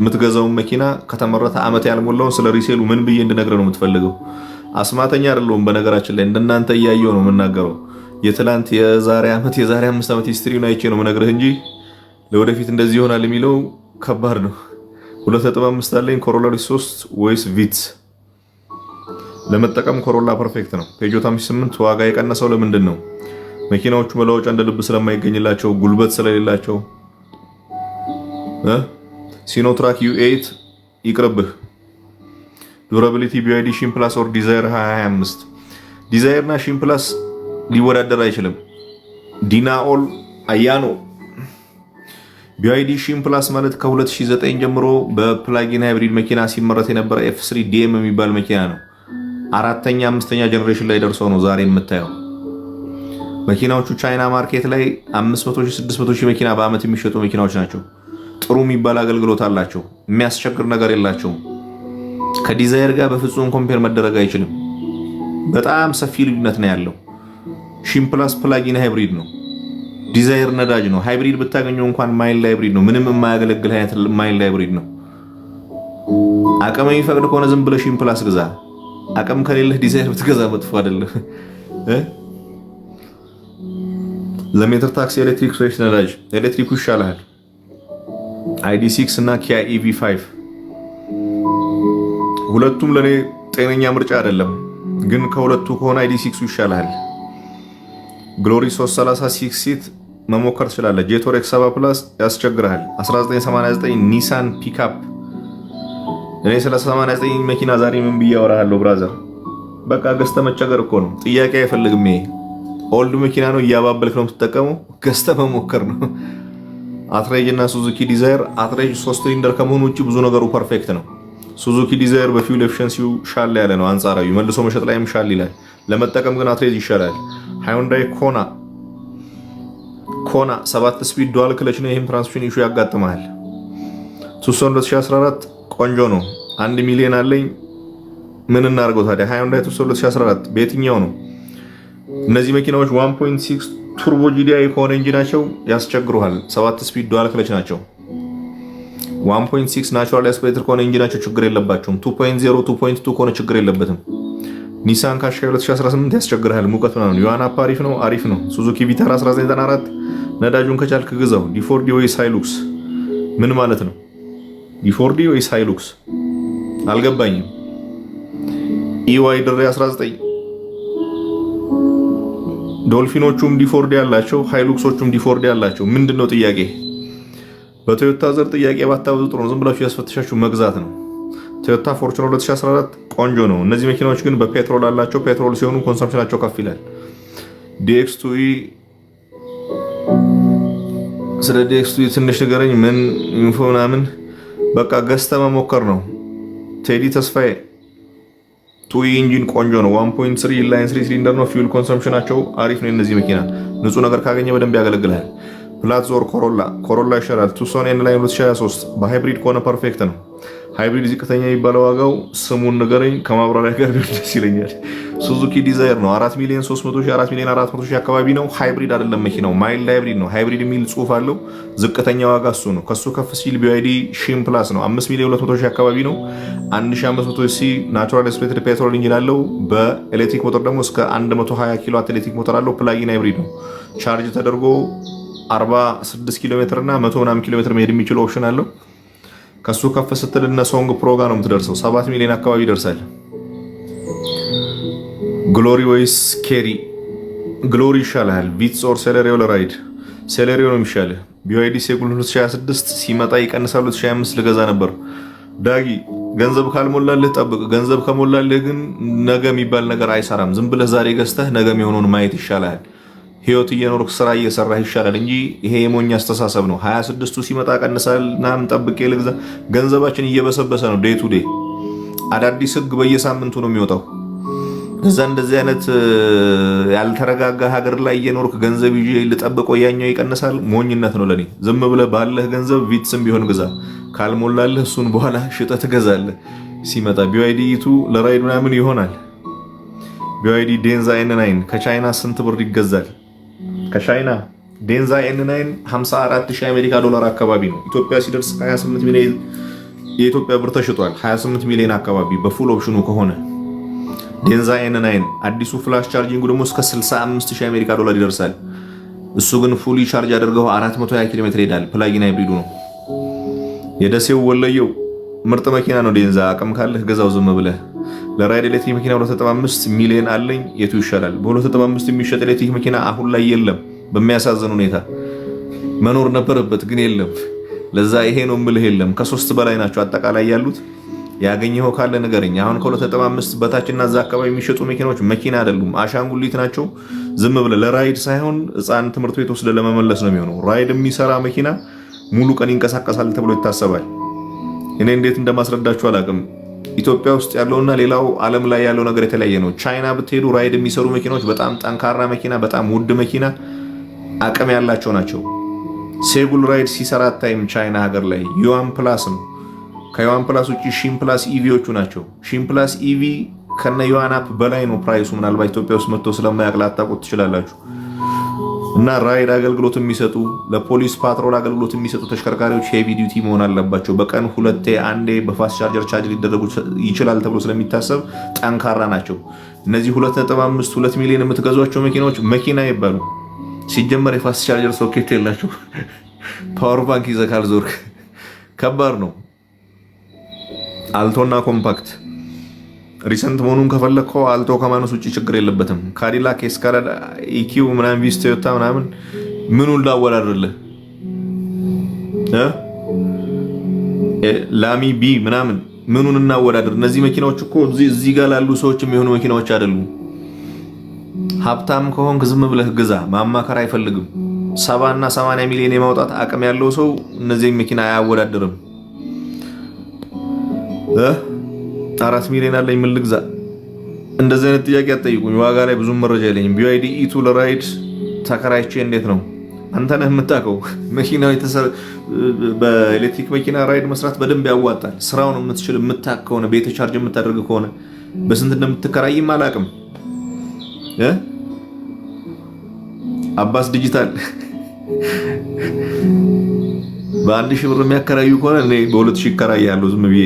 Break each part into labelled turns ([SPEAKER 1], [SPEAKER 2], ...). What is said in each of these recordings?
[SPEAKER 1] የምትገዛው መኪና ከተመረተ ዓመት ያልሞላውን ስለ ሪሴሉ ምን ብዬ እንድነግርህ ነው የምትፈልገው? አስማተኛ አይደለሁም። በነገራችን ላይ እንደናንተ እያየሁ ነው የምናገረው። የትላንት የዛሬ ዓመት የዛሬ 5 ዓመት ሂስትሪውን አይቼ ነው የምነግርህ እንጂ ለወደፊት እንደዚህ ይሆናል የሚለው ከባድ ነው። 2.5 አለኝ። ኮሮላ 3 ወይስ ቪትስ? ለመጠቀም ኮሮላ ፐርፌክት ነው። ፔጆት 58 ዋጋ የቀነሰው ለምንድን ነው? መኪናዎቹ መለዋወጫ እንደ ልብ ስለማይገኝላቸው፣ ጉልበት ስለሌላቸው። ሲኖትራክ U8 ይቅርብህ። ዱራቢሊቲ BYD ሺን ፕላስ ኦር ዲዛይር 2025 ዲዛይር እና ሺን ፕላስ ሊወዳደር አይችልም። ዲናኦል አያኖ BYD ሺን ፕላስ ማለት ከ2009 ጀምሮ በፕላጊን ሃይብሪድ መኪና ሲመረት የነበረ F3 DM የሚባል መኪና ነው። 4ኛ 5ኛ ጀነሬሽን ላይ ደርሶ ነው ዛሬ የምታየው። መኪናዎቹ ቻይና ማርኬት ላይ 500,000-600,000 መኪና በአመት የሚሸጡ መኪናዎች ናቸው። ጥሩ የሚባል አገልግሎት አላቸው። የሚያስቸግር ነገር የላቸውም። ከዲዛይር ጋር በፍጹም ኮምፔር መደረግ አይችልም። በጣም ሰፊ ልዩነት ነው ያለው። ሺን ፕላስ ፕላጊን ሃይብሪድ ነው። ዲዛይር ነዳጅ ነው። ሃይብሪድ ብታገኘው እንኳን ማይልድ ሃይብሪድ ነው። ምንም የማያገለግል አይነት ማይልድ ሃይብሪድ ነው። አቅም የሚፈቅድ ከሆነ ዝም ብለህ ሺን ፕላስ ግዛ። አቅም ከሌለህ ዲዛይር ብትገዛ መጥፎ አይደለም። ለሜትር ታክሲ ኤሌክትሪክ ወይስ ነዳጅ? ኤሌክትሪኩ ይሻላል። ID6 እና ኪያ EV5 ሁለቱም ለኔ ጤነኛ ምርጫ አይደለም፣ ግን ከሁለቱ ከሆነ ID6 ይሻላል። ግሎሪ 336 ሲት መሞከር ትችላለህ። ጄቶር X7 ፕላስ ያስቸግራል። 1989 ኒሳን ፒክአፕ። እኔ ስለ 89 መኪና ዛሬ ምን ብዬ አወራለሁ ብራዘር? በቃ ገዝተህ መቸገር እኮ ነው። ጥያቄ አይፈልግም። ይሄ ኦልድ መኪና ነው፣ እያባበልክ ነው የምትጠቀመው። ገዝተህ መሞከር ነው። አትሬጅ እና ሱዙኪ ዲዛይር። አትሬጅ 3 ሲሊንደር ከመሆኑ ውጭ ብዙ ነገሩ ፐርፌክት ነው። ሱዙኪ ዲዛይር በፊውል ኤፊሽንሲው ሻል ያለ ነው አንጻራዊ፣ መልሶ መሸጥ ላይም ሻል ይላል። ለመጠቀም ግን አትሬጅ ይሻላል። ሃዩንዳይ ኮና 7 ስፒድ ዱዋል ክለች ነው። ይህም ትራንስሚሽን ኢሹ ያጋጥማል። ቱሶን 2014 ቆንጆ ነው። 1 ሚሊዮን አለኝ። ምን እናርገው ታዲያ? ሃዩንዳይ ቱሶን 2014 በየትኛው ነው? እነዚህ መኪናዎች 1.6 ቱርቦ GDI ከሆነ ኢንጂናቸው ያስቸግሩሃል። 7 ስፒድ ዱዋል ክለች ናቸው። 1.6 ናቹራል አስፔሬተር ከሆነ ኢንጂናቸው ችግር የለባቸውም። 2.0 2.2 ከሆነ ችግር የለበትም። ኒሳን ካሻይ 2018 ያስቸግርሃል። ሙቀት ምናምን። ዮሐን አፕ አሪፍ ነው። ሱዙኪ ቪታራ 1994 ነዳጁን ከቻልክ ግዛው። ዲ4ዲ ወይስ ሃይሉክስ? ምን ማለት ነው? ዲ4ዲ ወይስ ሃይሉክስ አልገባኝም። EY ድሬ 19 ዶልፊኖቹም ዲ4ዲ ያላቸው፣ ሃይሉክሶቹም ዲ4ዲ ያላቸው። ምንድነው ጥያቄ? በቶዮታ ዘር ጥያቄ ባታበዙ ጥሩ ነው። ዝም ብላችሁ ያስፈትሻችሁ መግዛት ነው። ቶዮታ ፎርቹነር 2014 ቆንጆ ነው። እነዚህ መኪናዎች ግን በፔትሮል አላቸው። ፔትሮል ሲሆኑ ኮንሰምፕሽናቸው ከፍ ይላል። DX2E ስለ DX2E ትንሽ ንገረኝ። ምን ኢንፎ ምናምን። በቃ ገዝተህ መሞከር ነው። ቴዲ ተስፋዬ 2E ኢንጂን ቆንጆ ነው። 1.3 ኢንላይን 3 ሲሊንደር ነው። ፊውል ኮንሰምፕሽናቸው አሪፍ ነው። እነዚህ መኪና ንጹህ ነገር ካገኘ በደንብ ያገለግላል። ፕላትዞር ኮሮላ ይሻላል። ቱሶን ኢንላይን 2023 በሃይብሪድ ከሆነ ፐርፌክት ነው። ሃይብሪድ ዝቅተኛ የሚባለው ዋጋው ስሙን ንገረኝ ከማብራሪያ ጋር ቢሆን ደስ ይለኛል። ሱዙኪ ዲዛይር ነው። 4,300,000 4,400,000 አካባቢ ነው። ሃይብሪድ አይደለም መኪናው፣ ማይልድ ሃይብሪድ ነው። ሃይብሪድ የሚል ጽሑፍ አለው። ዝቅተኛ ዋጋ እሱ ነው። ከሱ ከፍ ሲል BYD ሺን ፕላስ ነው። 5,200,000 አካባቢ ነው። 1,500 ናቹራል አስፔሬተድ ፔትሮል ኢንጂን አለው። በኤሌክትሪክ ሞተር ደግሞ እስከ 120 ኪሎዋት ኤሌክትሪክ ሞተር አለው። ፕላጊን ሃይብሪድ ነው። ቻርጅ ተደርጎ 46 ኪሎ ሜትር እና 100 ምናምን ኪሎ ሜትር መሄድ የሚችል ኦፕሽን አለው። ከሱ ከፍ ስትል እነ ሶንግ ፕሮ ጋር ነው የምትደርሰው። 7 ሚሊዮን አካባቢ ይደርሳል። ግሎሪ ወይስ ኬሪ? ግሎሪ ይሻላል። ቪትስ ኦር ሴሌሪዮ ለራይድ? ሴሌሪዮ ነው የሚሻልህ። BYD ሴጉል 2026 ሲመጣ ይቀንሳሉ። 2025 ልገዛ ነበር። ዳጊ ገንዘብ ካልሞላልህ ጠብቅ። ገንዘብ ከሞላልህ ግን ነገ የሚባል ነገር አይሰራም። ዝም ብለህ ዛሬ ገዝተህ ነገ የሚሆነውን ማየት ይሻላል። ህይወት እየኖርክ ስራ እየሰራህ ይሻላል እንጂ ይሄ የሞኝ አስተሳሰብ ነው። 26ቱ ሲመጣ ቀንሳል ናም ጠብቄ ልግዛ። ገንዘባችን እየበሰበሰ ነው። ዴይ ቱ ዴይ አዳዲስ ህግ በየሳምንቱ ነው የሚወጣው። እዛ እንደዚህ አይነት ያልተረጋጋ ሀገር ላይ እየኖርክ ገንዘብ ይዤ ልጠብቀው ያኛው ይቀንሳል። ሞኝነት ነው ለኔ። ዝም ብለህ ባለህ ገንዘብ ቪትስም ቢሆን ግዛ። ካልሞላልህ እሱን በኋላ ሽጠህ ትገዛለህ ሲመጣ። BYD ኢቱ ለራይድ ምናምን ይሆናል። BYD ዴንዛ N9 ከቻይና ስንት ብር ይገዛል? ከቻይና ዴንዛ N9 54,000 አሜሪካ ዶላር አካባቢ ነው። ኢትዮጵያ ሲደርስ 28 ሚሊዮን የኢትዮጵያ ብር ተሽጧል 28 ሚሊዮን አካባቢ በፉል ኦፕሽኑ ከሆነ። ዴንዛ ኤን9 አዲሱ ፍላሽ ቻርጂንግ ደግሞ እስከ 65000 አሜሪካ ዶላር ይደርሳል። እሱ ግን ፉሊ ቻርጅ አድርገው 420 ኪሎ ሜትር ይሄዳል። ፕላጊን ሃይብሪዱ ነው። የደሴው ወለየው ምርጥ መኪና ነው። ዴንዛ አቅም ካለህ ገዛው ዝም ብለህ። ለራይድ ኤሌክትሪክ መኪና 2.5 ሚሊዮን አለኝ። የቱ ይሻላል? በ2.5 የሚሸጥ ኤሌክትሪክ መኪና አሁን ላይ የለም። በሚያሳዝን ሁኔታ መኖር ነበረበት ግን የለም። ለዛ ይሄ ነው የምልህ የለም። ከ3 በላይ ናቸው አጠቃላይ ያሉት። ያገኘኸው ካለ ንገረኝ። አሁን ከ2.5 በታችና እዛ አካባቢ የሚሸጡ መኪናዎች መኪና አይደሉም፣ አሻንጉሊት ናቸው። ዝም ብለህ ለራይድ ሳይሆን ሕፃን ትምህርት ቤት ወስደህ ለመመለስ ነው የሚሆነው። ራይድ የሚሰራ መኪና ሙሉ ቀን ይንቀሳቀሳል ተብሎ ይታሰባል። እኔ እንዴት እንደማስረዳችሁ አላውቅም። ኢትዮጵያ ውስጥ ያለውና ሌላው ዓለም ላይ ያለው ነገር የተለያየ ነው። ቻይና ብትሄዱ ራይድ የሚሰሩ መኪናዎች በጣም ጠንካራ መኪና፣ በጣም ውድ መኪና፣ አቅም ያላቸው ናቸው። ሴጉል ራይድ ሲሰራ ታይም ቻይና ሀገር ላይ ዩዋን ፕላስ ነው። ከዩዋን ፕላስ ውጭ ሺን ፕላስ ኢቪዎቹ ናቸው። ሺን ፕላስ ኢቪ ከነ ዩዋን አፕ በላይ ነው ፕራይሱ። ምናልባት ኢትዮጵያ ውስጥ መጥቶ ስለማያውቅ ላታውቁት ትችላላችሁ። እና ራይድ አገልግሎት የሚሰጡ ለፖሊስ ፓትሮል አገልግሎት የሚሰጡ ተሽከርካሪዎች ሄቪ ዲዩቲ መሆን አለባቸው። በቀን 2 በፋስት ቻርጀር ቻርጅ ሊደረጉ ይችላል ተብሎ ስለሚታሰብ ጠንካራ ናቸው። እነዚህ 2.5 2 ሚሊዮን የምትገዟቸው መኪናዎች መኪና ይባሉ። ሲጀመር የፋስት ቻርጀር ሶኬት የላቸው። ፓወር ባንክ ይዘህ ካልዞርክ ከባድ ነው። አልቶና ኮምፓክት ሪሰንት መሆኑን ከፈለግከው አልቶ ከማነስ ውጭ ችግር የለበትም። ካዲላክ ኤስካላድ ኢኪው ምናምን ቪስ ቶዮታ ምናምን ምኑን ላወዳድርልህ? ላሚ ቢ ምናምን ምኑን እናወዳድር? እነዚህ መኪናዎች እኮ እዚህ ጋር ላሉ ሰዎች የሚሆኑ መኪናዎች አይደሉም። ሀብታም ከሆንክ ዝም ብለህ ግዛ፣ ማማከር አይፈልግም። 70 እና 80 ሚሊዮን የማውጣት አቅም ያለው ሰው እነዚህ መኪና አያወዳድርም። 4 ሚሊዮን አለኝ ምን ልግዛ? እንደዚህ አይነት ጥያቄ አትጠይቁኝ። ዋጋ ላይ ብዙም መረጃ የለኝም። ቢዋይዲ ኢቱ ለራይድ ተከራይቼ እንዴት ነው? አንተ ነህ የምታውቀው። መኪናው በኤሌክትሪክ መኪና ራይድ መስራት በደንብ ያዋጣል። ስራውን የምትችል የምታውቅ ከሆነ ቤት ቻርጅ የምታደርግ ከሆነ በስንት እንደምትከራይም አላውቅም። አባስ ዲጂታል በ1000 ብር የሚያከራዩ ከሆነ እኔ በ2000 ይከራያሉ። ዝም ብዬ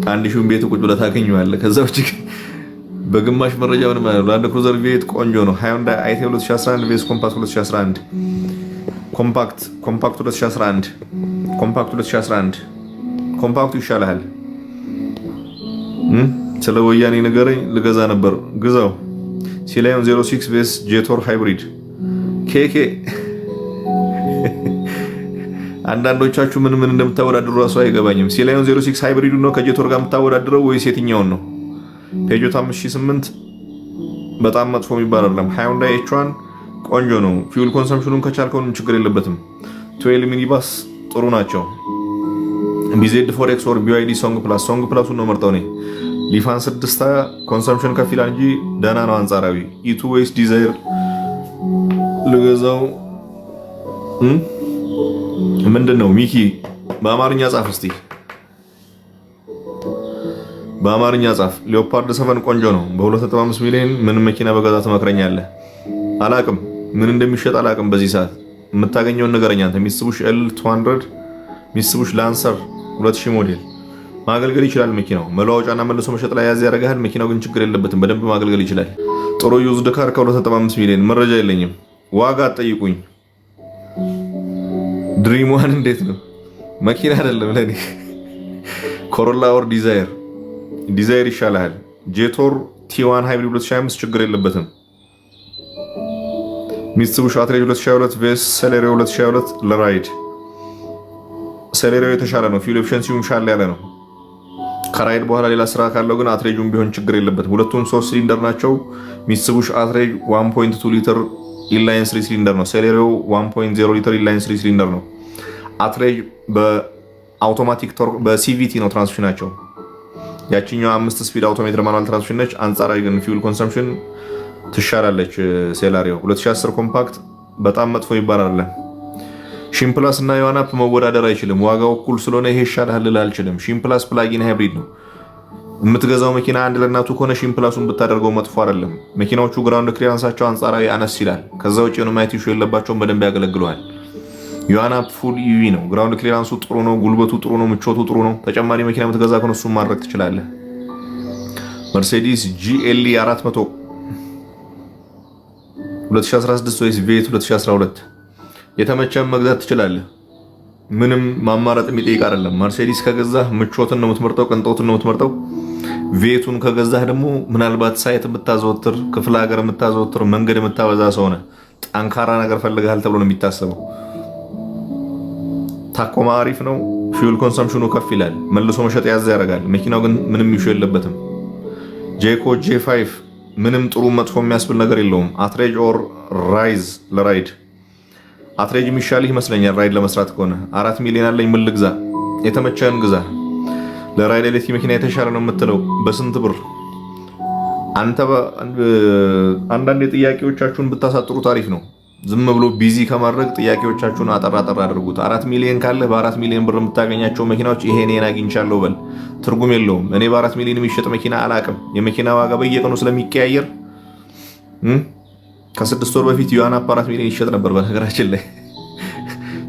[SPEAKER 1] 1000 ቤት ቁጭ ብለህ ታገኘዋለህ። ከዛ ውጭ በግማሽ መረጃ ምን ማለት ነው? ላንድ ክሩዘር ቪኤት ቆንጆ ነው። ሃይንዳይ አይቴ 2011 ቪኤስ ኮምፓክት 2011 ኮምፓክት 2011 ኮምፓክት 2011 ኮምፓክቱ ይሻላል። ስለ ወያኔ ነገረኝ። ልገዛ ነበር ግዛው። ሲላዮን 06 ቪኤስ ጄቶር ሃይብሪድ ኬኬ። አንዳንዶቻችሁ ምን እንደምታወዳድሩ ራሱ አይገባኝም። ሲላዮን 06 ሃይብሪዱ ነው ከጄቶር ጋር የምታወዳድረው ወይስ የትኛውን ነው? ፔጆት 5008 በጣም መጥፎ የሚባል አይደለም። ሃይንዳይ ኤች1 ቆንጆ ነው። ፊውል ኮንሰምፕሽኑን ከቻልከው ችግር የለበትም። 12 ሚኒባስ ጥሩ ናቸው። ቢዜድ ፎሬክስ ኦር ቢዋይዲ ሶንግ ፕላሱን ነው መርጠው ነኝ። ሊፋን 6 ኮንሰምፕሽን ከፍ ይላል እንጂ ደህና ነው አንጻራዊ። ኢቱ ወይስ ዲዛይር ልገዛው? ምንድን ነው ሚኪ? በአማርኛ ጻፍ እስቲ፣ በአማርኛ ጻፍ። ሊዮፓርድ 7 ቆንጆ ነው። በ2.5 ሚሊዮን ምን መኪና በገዛ ትመክረኛለህ? አላቅም፣ ምን እንደሚሸጥ አላቅም። በዚህ ሰዓት የምታገኘውን ንገረኝ አንተ። ሚትሱቢሺ L200 ሚትሱቢሺ ላንሰር 2000 ሞዴል ማገልገል ይችላል መኪናው። መለዋወጫና መልሶ መሸጥ ላይ ያዝ ያደርጋል። መኪናው ግን ችግር የለበትም፣ በደንብ ማገልገል ይችላል። ጥሩ ዩዝድ ካር ከ2.5 ሚሊዮን። መረጃ የለኝም፣ ዋጋ አትጠይቁኝ። ድሪም ዋን እንዴት ነው? መኪና አይደለም ለኔ። ኮሮላ ኦር ዲዛይር ይሻላል። ጄቶር ቲ1 ሃይብሪድ 2025 ችግር የለበትም። ሚትሱቢሺ አትሬጅ 2022 ቬስ ሴሌሪዮ 2022 ለራይድ ሴሌሪዮ የተሻለ ነው። ፊውል ኤፊሽንሲውም ሻል ያለ ነው። ከራይድ በኋላ ሌላ ስራ ካለው ግን አትሬጁም ቢሆን ችግር የለበትም። ሁለቱም 3 ሲሊንደር ናቸው። ሚትሱቢሺ አትሬጅ 1.2 ሊትር ኢንላይን 3 ሲሊንደር ነው። ሴሌሪዮ 1.0 ሊትር ኢንላይን 3 ሲሊንደር ነው። አትሬጅ በአውቶማቲክ ቶርክ በሲቪቲ ነው ትራንስሚሽናቸው። ያቺኛው 5 ስፒድ አውቶሜትር ማኑዋል ትራንስሚሽን ነች። አንጻራዊ ግን ፊውል ኮንሰምፕሽን ትሻላለች። ሴላሪዮ 2010 ኮምፓክት በጣም መጥፎ ይባላል። ሺምፕላስ እና ዮዋናፕ መወዳደር አይችልም። ዋጋው እኩል ስለሆነ ይሄ ይሻላል ልል አልችልም። ሺምፕላስ ፕላጊን ሃይብሪድ ነው። የምትገዛው መኪና አንድ ለእናቱ ከሆነ ሺምፕላሱን ብታደርገው መጥፎ አይደለም። መኪናዎቹ ግራውንድ ክሊራንሳቸው አንጻራዊ አነስ ይላል። ከዛ ውጭ ማየት ይሹ የለባቸውም፣ በደንብ ያገለግለዋል። ዩዋን አፕ ፉል ኢቪ ነው። ግራውንድ ክሊራንሱ ጥሩ ነው፣ ጉልበቱ ጥሩ ነው፣ ምቾቱ ጥሩ ነው። ተጨማሪ መኪና የምትገዛ ከሆነ እሱን ማድረግ ትችላለህ። መርሴዲስ GLE 400 2016 ወይስ ቬት 2012 የተመቸን መግዛት ትችላለህ። ምንም ማማረጥ የሚጠይቅ አይደለም። መርሴዲስ ከገዛህ ምቾትን ነው የምትመርጠው፣ ቅንጦትን ነው የምትመርጠው። ቬቱን ከገዛህ ደግሞ ምናልባት ሳይት የምታዘወትር፣ ክፍለ ሀገር የምታዘወትር፣ መንገድ የምታበዛ ሰው ነህ፣ ጠንካራ ነገር ፈልገሃል ተብሎ ነው የሚታሰበው። ታኮማ አሪፍ ነው። ፊውል ኮንሰምፕሽኑ ከፍ ይላል። መልሶ መሸጥ ያዘ ያደርጋል። መኪናው ግን ምንም ኢሹ የለበትም። ጄኮ J5 ምንም ጥሩ መጥፎ የሚያስብል ነገር የለውም። አትሬጅ ኦር ራይዝ ለራይድ አትሬጅ የሚሻልህ ይመስለኛል። ራይድ ለመስራት ከሆነ 4 ሚሊዮን አለኝ ምን ልግዛ? የተመቸህን ግዛ። ለራይድ ኤሌክትሪክ መኪና የተሻለ ነው የምትለው በስንት ብር? አንተ አንዳንድ ጥያቄዎቻችሁን ብታሳጥሩት አሪፍ ነው። ዝም ብሎ ቢዚ ከማድረግ ጥያቄዎቻችሁን አጠር አድርጉት። 4 ሚሊዮን ካለ በ4 ሚሊዮን ብር የምታገኛቸው መኪናዎች ይሄን አግኝቻለሁ በል። ትርጉም የለውም። እኔ በ4 ሚሊዮን የሚሸጥ መኪና አላቅም። የመኪና ዋጋ በየቀኑ ስለሚቀያየር ከ6 ወር በፊት ዩዋን አፕ 4 ሚሊዮን ይሸጥ ነበር። በነገራችን ላይ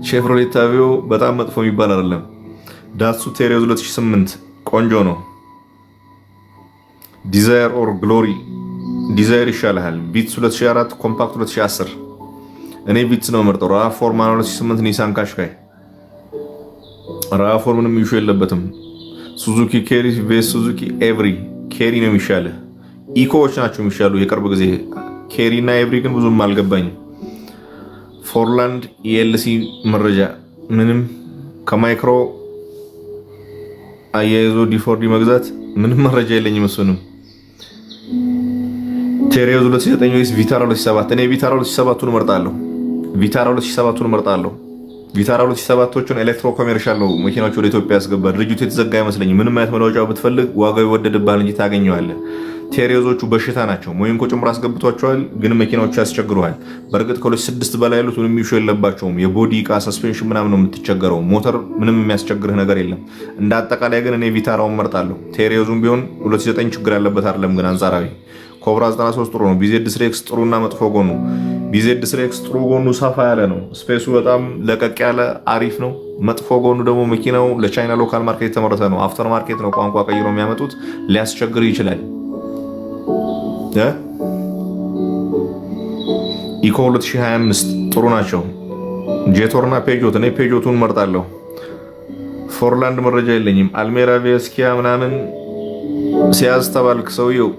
[SPEAKER 1] ቼቭሮሌት አቪዮ በጣም መጥፎ የሚባል አይደለም። ዳትሱ ቴሪዮዝ 2008 ቆንጆ ነው። ዲዛየር ኦር ግሎሪ ዲዛየር ይሻልሃል። ቪትስ 2004 ኮምፓክት 2010 እኔ ቪትስ ነው መርጠው። ራፎር ማን 2008 ኒሳን ካሽካይ ራፎር ምንም ኢሹ የለበትም። ሱዙኪ ኬሪ ቬስ ሱዙኪ ኤቭሪ ኬሪ ነው የሚሻልህ። ኢኮዎች ናቸው የሚሻሉ የቅርብ ጊዜ። ኬሪ እና ኤቭሪ ግን ብዙም አልገባኝም። ፎርላንድ ELC መረጃ ምንም ከማይክሮ አያይዞ ዲፎርዲ መግዛት ምንም መረጃ የለኝም። እሱንም ቴሪዮዝ 2009 ወይስ ቪታራ 2007? እኔ ቪታራ 2007ቱን እመርጣለሁ። ቪታራ 2007ቱን እመርጣለሁ። ቪታራ 2007ቶቹን ኤሌክትሮ ኮሜርሻል ነው መኪናዎች ወደ ኢትዮጵያ ያስገባል። ድርጅቱ የተዘጋ አይመስለኝም። ምንም አይነት መለወጫ ብትፈልግ ዋጋው ይወደድብሃል እንጂ ታገኘዋለህ። ቴሪዮዞቹ በሽታ ናቸው። ሞይንኮ ጭምር አስገብቷቸዋል፣ ግን መኪናዎቹ ያስቸግሩሃል። በእርግጥ ከ2006 በላይ ያሉት ምንም ኢሹ የለባቸውም። የቦዲ እቃ ሰስፔንሽን ምናምን ነው የምትቸገረው። ሞተር ምንም የሚያስቸግርህ ነገር የለም። እንደ አጠቃላይ ግን እኔ ቪታራውን እመርጣለሁ። ቴሪዮዙም ቢሆን 2009 ችግር ያለበት አይደለም፣ ግን አንጻራዊ ኮብራ 93 ጥሩ ነው። ቢዜድ ስሬክስ ጥሩና መጥፎ ጎኑ ቢዜድ ስሬክስ ጥሩ ጎኑ ሰፋ ያለ ነው። ስፔሱ በጣም ለቀቅ ያለ አሪፍ ነው። መጥፎ ጎኑ ደግሞ መኪናው ለቻይና ሎካል ማርኬት የተመረተ ነው። አፍተር ማርኬት ነው ቋንቋ ቀይሮ የሚያመጡት። ሊያስቸግር ይችላል። ኢኮ 2025 ጥሩ ናቸው። ጄቶርና ፔጆት እኔ ፔጆቱን እመርጣለሁ። ፎርላንድ መረጃ የለኝም። አልሜራ ቬስኪያ ምናምን ሲያዝ ተባልክ ሰውየው።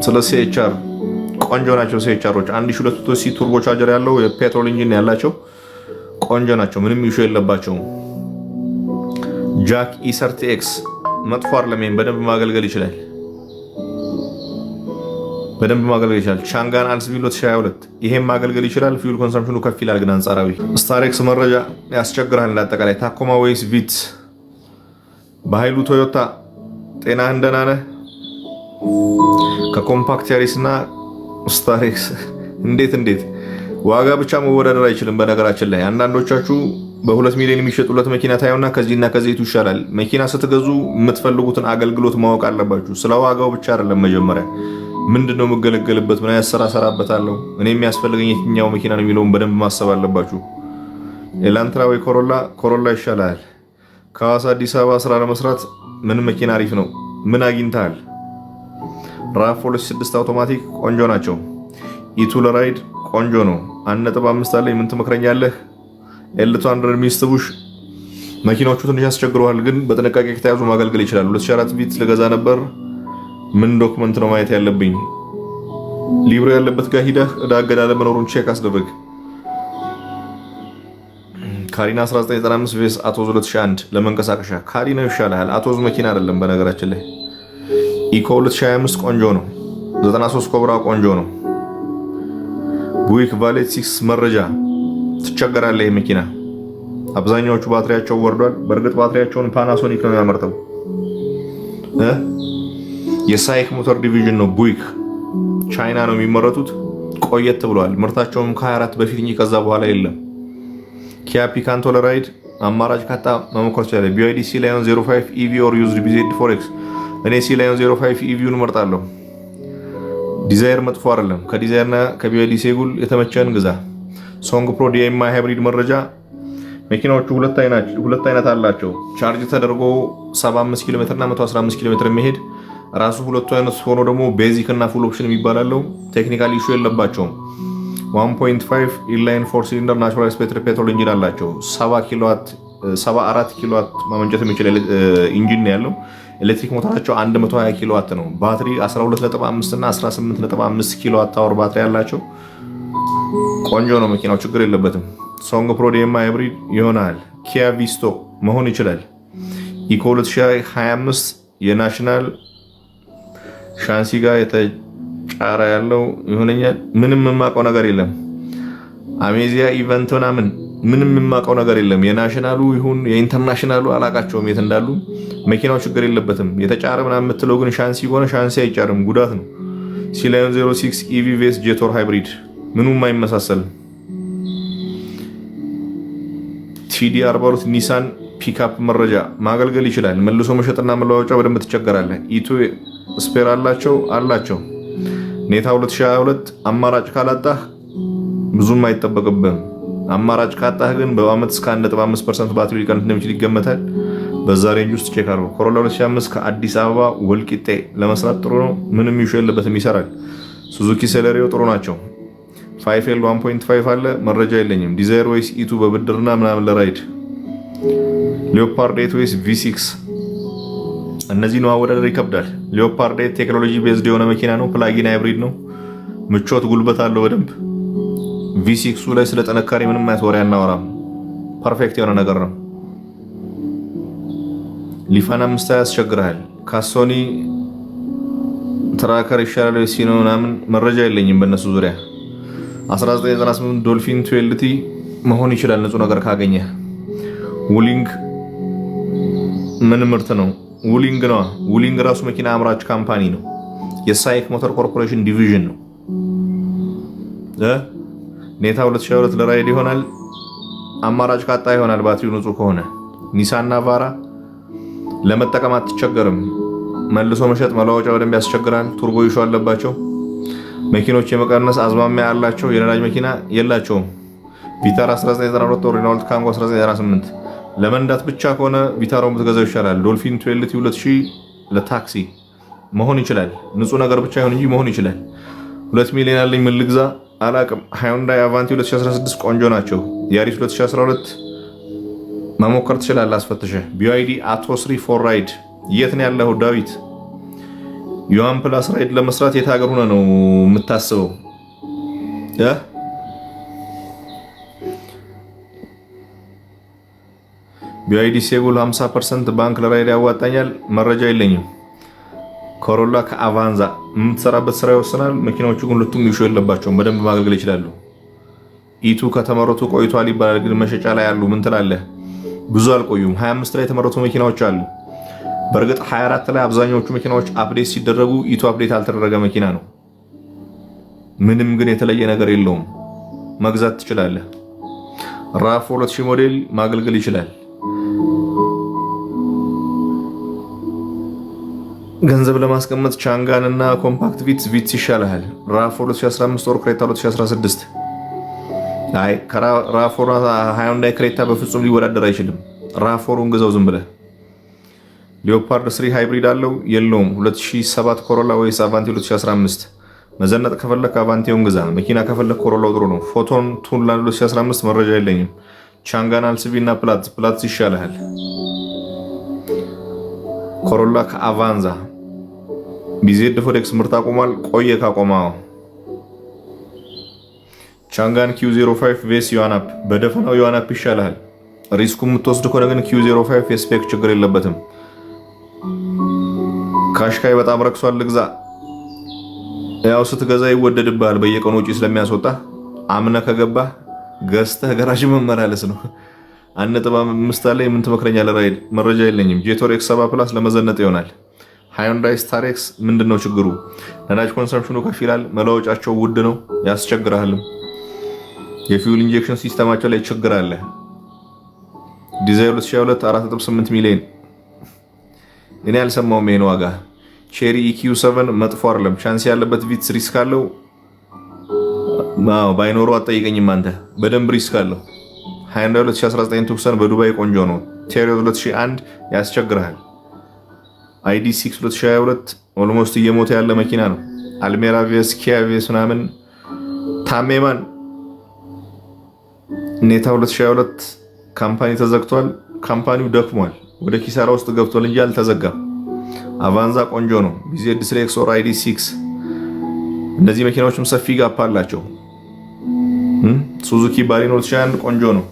[SPEAKER 1] ስለ ሲኤችአር ቆንጆ ናቸው። ሲኤችአሮች 1200 ሲ ቱርቦ ቻርጀር ያለው የፔትሮል ኢንጂን ያላቸው ቆንጆ ናቸው። ምንም ኢሹ የለባቸውም። ጃክ E30X መጥፎ አይደለም። በደንብ ማገልገል ይችላል። ቻንጋን አንስቪል 2022 ይሄም ማገልገል ይችላል። ፊውል ኮንሰምፕሽኑ ከፍ ይላል፣ ግን አንጻራዊ። ስታሬክስ መረጃ ያስቸግራል። እንዳጠቃላይ ታኮማ ወይስ ቪትስ? በኃይሉ ቶዮታ ጤናህን ደህና ነህ? ከኮምፓክት ያሪስ እና ስታሬክስ እንዴት ዋጋ ብቻ መወዳደር አይችልም። በነገራችን ላይ አንዳንዶቻችሁ በ2 ሚሊዮን የሚሸጡለት መኪና ታዩና ከዚህና ከዚህቱ ይሻላል። መኪና ስትገዙ የምትፈልጉትን አገልግሎት ማወቅ አለባችሁ። ስለ ዋጋው ብቻ አይደለም። መጀመሪያ ምንድነው የምገለገልበት፣ ምን ያሰራ ሰራበታለሁ፣ እኔ የሚያስፈልገኝ የትኛው መኪና ነው የሚለውን በደንብ ማሰብ አለባችሁ። ኤላንትራ ወይ ኮሮላ ይሻላል። ከሐዋሳ አዲስ አበባ ስራ ለመስራት ምን መኪና አሪፍ ነው? ምን አግኝተሃል? ራፍ 2006 አውቶማቲክ ቆንጆ ናቸው። ኢቱ ለራይድ ቆንጆ ነው። 1.5 አለኝ። ምን ትመክረኛለህ? ኤል200 ሚስትቡሽ መኪናዎቹ ትንሽ ያስቸግረዋል፣ ግን በጥንቃቄ ከተያዙ ማገልገል ይችላል። 2004 ቪት ልገዛ ነበር። ምን ዶክመንት ነው ማየት ያለብኝ? ሊብሮ ያለበት ጋር ሂደህ ዕዳ አገዳደል መኖሩን ቼክ አስደርግ። ካሪና 1995 ቬስ አቶዝ 2001 ለመንቀሳቀሻ ካሪና ይሻላል። አቶዝ መኪና አይደለም በነገራችን ላይ። ኢኮ 2025 ቆንጆ ነው። 93 ኮብራ ቆንጆ ነው። ቡይክ ቫሌት 6 መረጃ ትቸገራለህ። ይህ መኪና አብዛኛዎቹ ባትሪያቸው ወርዷል። በእርግጥ ባትሪያቸውን ፓናሶኒክ ነው ያመርተው። የሳይክ ሞተር ዲቪዥን ነው። ቡይክ ቻይና ነው የሚመረቱት። ቆየት ብለዋል። ምርታቸውም ከ24 በፊት እንጂ ከዛ በኋላ የለም። ኪያ ፒካንቶ ለራይድ አማራጭ ካጣ መሞከር ይችላል። BYD C Lion 05 EV or used BZ Forex እኔ C Lion 05 EV-ን እመርጣለሁ። ዲዛይር መጥፎ አይደለም። ከዲዛይርና ከBYD ሴጉል የተመቸን ግዛ። ሶንግ ፕሮ ዲኤምአይ ሃይብሪድ መረጃ መኪናዎቹ ሁለት አይነት አላቸው። ቻርጅ ተደርጎ 75 ኪሎ ሜትር እና 115 ኪሎ ሜትር የሚሄድ ራሱ ሁለቱ አይነት ሆኖ ደግሞ ቤዚክ እና ፉል ኦፕሽን የሚባላለው ቴክኒካል ኢሹ የለባቸውም። 1.5 ኢንላይን 4 ሲሊንደር ናቹራል አስፒሬትድ ፔትሮል ኢንጂን አላቸው። 74 ኪሎዋት ማመንጨት የሚችል ኢንጂን ነው ያለው። ኤሌክትሪክ ሞተራቸው 120 ኪሎዋት ነው። ባትሪ 12.5 እና 18.5 ኪሎዋት አወር ባትሪ ያላቸው ቆንጆ ነው መኪናው፣ ችግር የለበትም። ሶንግ ፕሮ ዲኤምአይ ሃይብሪድ ይሆናል። ኪያ ቪስቶ መሆን ይችላል። ኢኮ 2025 የናሽናል ሻንሲ ጋር የተጫረ ያለው ይሆነኛል። ምንም የማውቀው ነገር የለም። አሜዚያ ኢቨንት ምንም የማውቀው ነገር የለም። የናሽናሉ ይሁን የኢንተርናሽናሉ አላቃቸውም የት እንዳሉ። መኪናው ችግር የለበትም። የተጫረ ምናምን የምትለው ግን ሻንሲ ከሆነ ሻንሲ አይጫርም፣ ጉዳት ነው። ሲላዮን 06 ኢቪ ቬስ ጄቶር ሃይብሪድ ምኑም አይመሳሰልም። ቲዲ 42 ኒሳን ፒክአፕ መረጃ ማገልገል ይችላል። መልሶ መሸጥና መለዋወጫ በደንብ ትቸገራለህ። ኢቱ ስፔር አላቸው። ኔታ 2022 አማራጭ ካላጣህ ብዙም አይጠበቅብህም። አማራጭ ካጣህ ግን በአመት እስከ 1.5% ባትሪ ሊቀንስ እንደሚችል ይገመታል። በዛ ሬንጅ ውስጥ ቼክ አድርጉ። ኮሮላ 2005 ከአዲስ አበባ ወልቂጤ ለመስራት ጥሩ ነው። ምንም ኢሹ የለበትም፣ ይሰራል። ሱዙኪ ሴሌሪዮ ጥሩ ናቸው። 5L 1.5 አለ፣ መረጃ የለኝም። ዲዛይር ወይስ ኢቱ በብድርና ምናምን ለራይድ። ሊዮፓርድ 8 ወይስ V6? እነዚህ ነው አወዳደር ይከብዳል። ሊዮፓርድ 8 ቴክኖሎጂ ቤዝድ የሆነ መኪና ነው። ፕላጊን ሃይብሪድ ነው። ምቾት ጉልበት አለው በደንብ። V6 ላይ ስለ ጥንካሬ ምንም አይነት ወሬ አናወራም። ፐርፌክት የሆነ ነገር ነው። ሊፋን 5 ያስቸግራል። ካሶኒ ትራከር ይሻላል ወይስ ሲኖ ምናምን መረጃ የለኝም በእነሱ ዙሪያ። 1998 ዶልፊን 12T መሆን ይችላል ንጹህ ነገር ካገኘ። ውሊንግ ምን ምርት ነው? ውሊንግ ነው። ውሊንግ ራሱ መኪና አምራች ካምፓኒ ነው። የሳይክ ሞተር ኮርፖሬሽን ዲቪዥን ነው። ኔታ 2022 ለራይድ ይሆናል። አማራጭ ካጣ ይሆናል ባትሪው ንጹህ ከሆነ። ኒሳን ናቫራ ለመጠቀም አትቸገርም። መልሶ መሸጥ መለዋወጫ በደንብ ያስቸግራል። ቱርቦ ይሾ አለባቸው። መኪኖች የመቀነስ አዝማሚያ ያላቸው የነዳጅ መኪና የላቸውም። ቪታር 1992 ሬናልት ካንጎ 1998 ለመንዳት ብቻ ከሆነ ቪታሮን ብትገዛው ይሻላል። ዶልፊን 12 2000 ለታክሲ መሆን ይችላል። ንጹህ ነገር ብቻ ይሁን እንጂ መሆን ይችላል። 2 ሚሊዮን ያለኝ ምን ልግዛ አላቅም። ሃዩንዳይ አቫንቲ 2016 ቆንጆ ናቸው። ያሪስ 2012 መሞከር ትችላለህ አስፈትሸህ። BYD አቶ 3 ፎር ራይድ የት ነው ያለው ዳዊት? ዩዋን ፕላስ ራይድ ለመስራት የት ሀገር ሆነ ነው የምታስበው? BYD ሴጉል 50% ባንክ ለራይድ ያዋጣኛል። መረጃ የለኝም። ኮሮላ ከአቫንዛ የምትሰራበት ስራ ይወስናል። መኪናዎቹ ግን ሁለቱም ኢሹ የለባቸውም፣ በደንብ ማገልገል ይችላሉ። ኢቱ ከተመረቱ ቆይቷል ይባላል፣ ግን መሸጫ ላይ ያሉ ምን ትላለህ? ብዙ አልቆዩም። 25 ላይ የተመረቱ መኪናዎች አሉ። በእርግጥ 24 ላይ አብዛኛዎቹ መኪናዎች አፕዴት ሲደረጉ ኢቱ አፕዴት ያልተደረገ መኪና ነው። ምንም ግን የተለየ ነገር የለውም። መግዛት ትችላለህ። ራፍ 2000 ሞዴል ማገልገል ይችላል። ገንዘብ ለማስቀመጥ ቻንጋን እና ኮምፓክት ቪትስ ይሻላል። ራፍ 2015 ወር ክሬታ 2016 አይ ራፎር ሃዩንዳይ ክሬታ በፍጹም ሊወዳደር አይችልም። ራፎሩን ግዛው ዝም ብለህ። ሊዮፓርድ 3 ሃይብሪድ አለው የለውም? 2007 ኮሮላ ወይስ አቫንቲ 2015? መዘነጥ ከፈለክ አቫንቲውን ግዛ። መኪና ከፈለክ ኮሮላው ጥሩ ነው። ፎቶን ቱንላንድ 2015 መረጃ የለኝም። ቻንጋን አልስቢ እና ፕላትስ ይሻልሃል። ኮሮላ ከአቫንዛ ቢዜድ ፎሬክስ ምርት አቆሟል። ቆየ ካቆማው። ቻንጋን Q05 ቬስ ዩአናፕ በደፈናው ዩአናፕ ይሻልሃል። ሪስኩ የምትወስድ ከሆነ ግን Q05 የስፔክ ችግር የለበትም። ካሽካይ በጣም ረክሷል፣ ልግዛ። ያው ስትገዛ ይወደድብሃል በየቀኑ ውጪ ስለሚያስወጣ። አምነ ከገባህ ገዝተህ ገራዥ መመላለስ ነው። 1.5 ላይ ምን ትመክረኛለህ? ራይድ መረጃ የለኝም። ጄቶር X7 ፕላስ ለመዘነጥ ይሆናል። ሃዩንዳይ ስታሬክስ ምንድነው ችግሩ? ነዳጅ ኮንሰምፕሽኑ ከፍ ይላል። መለዋወጫቸው ውድ ነው፣ ያስቸግራልም። የፊውል ኢንጀክሽን ሲስተማቸው ላይ ችግር አለ። ዲዛይር 2022 4.8 ሚሊዮን። እኔ አልሰማውም ይሄን ዋጋ። ቼሪ EQ7 መጥፎ አይደለም፣ ቻንስ ያለበት ቪትስ ሪስክ አለው። ባይኖሩ አጠይቀኝም አንተ በደንብ ሪስክ አለው። ሃይንዳይ 2019 ቱክሰን በዱባይ ቆንጆ ነው። ቴሪዮ 2001 ያስቸግራል። ID6 2022 ኦልሞስት እየሞተ ያለ መኪና ነው። አልሜራ ቪኤስ፣ ኪያ ቪኤስ ምናምን ታሜማን ኔታ 2022 ካምፓኒ ተዘግቷል። ካምፓኒው ደክሟል፣ ወደ ኪሳራ ውስጥ ገብቷል እንጂ አልተዘጋም። አቫንዛ ቆንጆ ነው። BZ ስሌክስ ኦር ID6 እነዚህ መኪናዎችም ሰፊ ጋፕ አላቸው። ሱዙኪ ባሊኖ 2001 ቆንጆ ነው።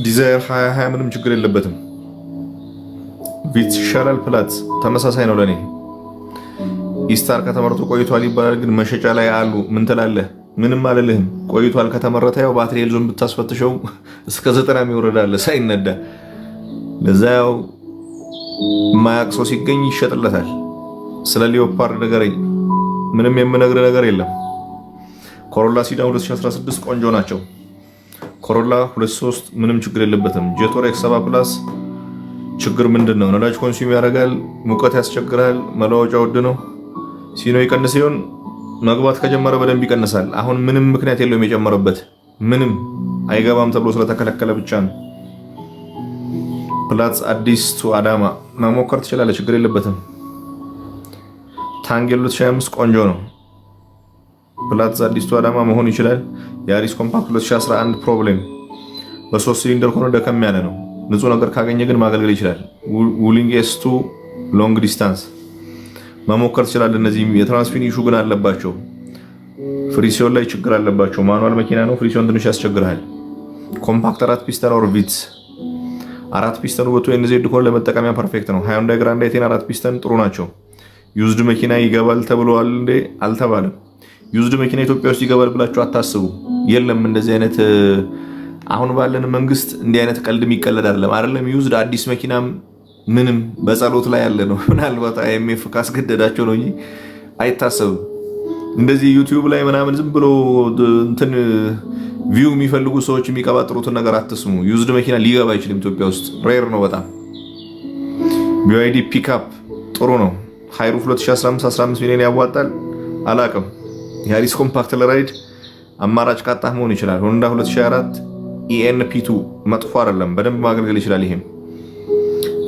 [SPEAKER 1] ዲዛይር 2020 ምንም ችግር የለበትም። ቪትስ ይሻላል። ፕላትስ ተመሳሳይ ነው ለኔ። ኢስታር ከተመረቱ ቆይቷል ይባላል፣ ግን መሸጫ ላይ አሉ። ምን ትላለህ? ምንም አልልህም። ቆይቷል ከተመረተ ያው ባትሪ ኤልዞን ብታስፈትሸው እስከ 90 ይወረዳል ሳይነዳ። ለዛ ያው ማያቅ ሰው ሲገኝ ይሸጥለታል። ስለ ሊዮፓርድ ንገረኝ። ምንም የምነግር ነገር የለም። ኮሮላ ሲዳን 2016 ቆንጆ ናቸው። ኮሮላ 23 ምንም ችግር የለበትም። ጄቶር X7 ፕላስ ችግር ምንድን ነው? ነዳጅ ኮንሱም ያደርጋል፣ ሙቀት ያስቸግራል፣ መለዋወጫ ውድ ነው። ሲኖ ይቀንስ ሲሆን መግባት ከጀመረ በደንብ ይቀንሳል። አሁን ምንም ምክንያት የለውም የጨመረበት፣ ምንም አይገባም ተብሎ ስለተከለከለ ብቻ ነው። ፕላትስ አዲስ ቱ አዳማ መሞከር ትችላለህ፣ ችግር የለበትም። ታንጌል 2025 ቆንጆ ነው። ፕላትስ አዲስ ቱ አዳማ መሆን ይችላል። የአሪስ ኮምፓክት 2011 ፕሮብሌም በ3 ሲሊንደር ሆኖ ደከም ያለ ነው። ንጹህ ነገር ካገኘ ግን ማገልገል ይችላል። ውሊንግ S2 ሎንግ ዲስታንስ መሞከር ትችላለህ። እነዚህ የትራንስሚሽን ኢሹ ግን አለባቸው። ፍሪሲዮን ላይ ችግር አለባቸው። ማኑዋል መኪና ነው፣ ፍሪሲዮን ትንሽ ያስቸግራል። ኮምፓክት 4 ፒስተን ኦር ቪትስ 4 ፒስተኑ በቶ NZ ኮን ለመጠቀሚያ ፐርፌክት ነው። ሃይንዳይ ግራንድ አይ10 4 ፒስተን ጥሩ ናቸው። ዩዝድ መኪና ይገባል ተብሏል እንዴ? አልተባለም። ዩዝድ መኪና ኢትዮጵያ ውስጥ ይገባል ብላችሁ አታስቡ። የለም እንደዚህ አይነት አሁን ባለን መንግስት እንዲህ አይነት ቀልድ የሚቀለድ አይደለም። ዩዝድ አዲስ መኪናም ምንም በጸሎት ላይ ያለ ነው። ምናልባት IMF ካስገደዳቸው ነው እንጂ አይታሰብም። እንደዚህ ዩቲዩብ ላይ ምናምን ዝም ብሎ እንትን ቪው የሚፈልጉ ሰዎች የሚቀባጥሩትን ነገር አትስሙ። ዩዝድ መኪና ሊገባ አይችልም ኢትዮጵያ ውስጥ፣ ሬር ነው በጣም። BYD ፒክአፕ ጥሩ ነው። ሃይሩፍ 2015 15 ሚሊዮን ያዋጣል አላቅም። የአሪስ ኮምፓክት ለራይድ አማራጭ ቃጣ መሆን ይችላል። ሆንዳ 2024 ENP2 መጥፎ አይደለም፣ በደንብ ማገልገል ይችላል። ይሄም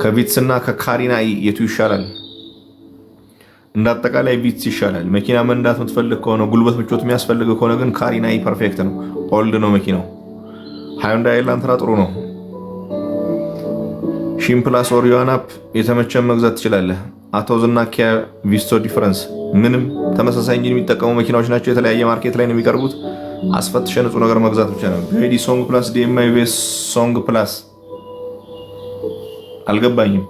[SPEAKER 1] ከቪትስ እና ከካሪና የቱ ይሻላል? እንዳጠቃላይ ቪትስ ይሻላል። መኪና መንዳት የምትፈልግ ከሆነ ጉልበት ምቾት የሚያስፈልግ ከሆነ ግን ካሪና ፐርፌክት ነው። ኦልድ ነው መኪናው። ሃይንዳይ ኤላንትራ ጥሩ ነው። ሺም ፕላስ ኦር ዮአናፕ የተመቸን መግዛት ትችላለህ። አቶዝ እና ኪያ ቪስቶ ዲፈረንስ ምንም ተመሳሳይ እንጂን የሚጠቀሙ መኪናዎች ናቸው። የተለያየ ማርኬት ላይ ነው የሚቀርቡት። አስፈትሸ ንጹህ ነገር መግዛት ብቻ ነው። BYD ሶንግ ፕላስ DMI ቬስ ሶንግ ፕላስ አልገባኝም።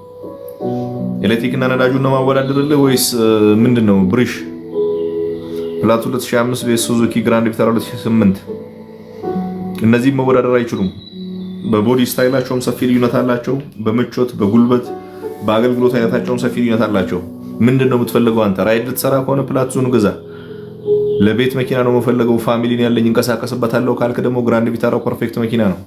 [SPEAKER 1] ኤሌክትሪክ እና ነዳጁን ነው ማወዳደርልህ ወይስ ምንድነው? ብሪሽ ፕላቱ 2005 ቬስ ሱዙኪ ግራንድ ቪታራ 2008 እነዚህ መወዳደር አይችሉም። በቦዲ ስታይላቸውም ሰፊ ልዩነት አላቸው። በምቾት በጉልበት በአገልግሎት አይነታቸውም ሰፊ ልዩነት አላቸው። ምንድነው የምትፈልገው አንተ? ራይድ ልትሰራ ከሆነ ፕላቱን ግዛ። ለቤት መኪና ነው የምፈልገው፣ ፋሚሊን ያለኝ እንቀሳቀስበታለሁ ካልክ ደግሞ ግራንድ ቪታራው ፐርፌክት መኪና ነው።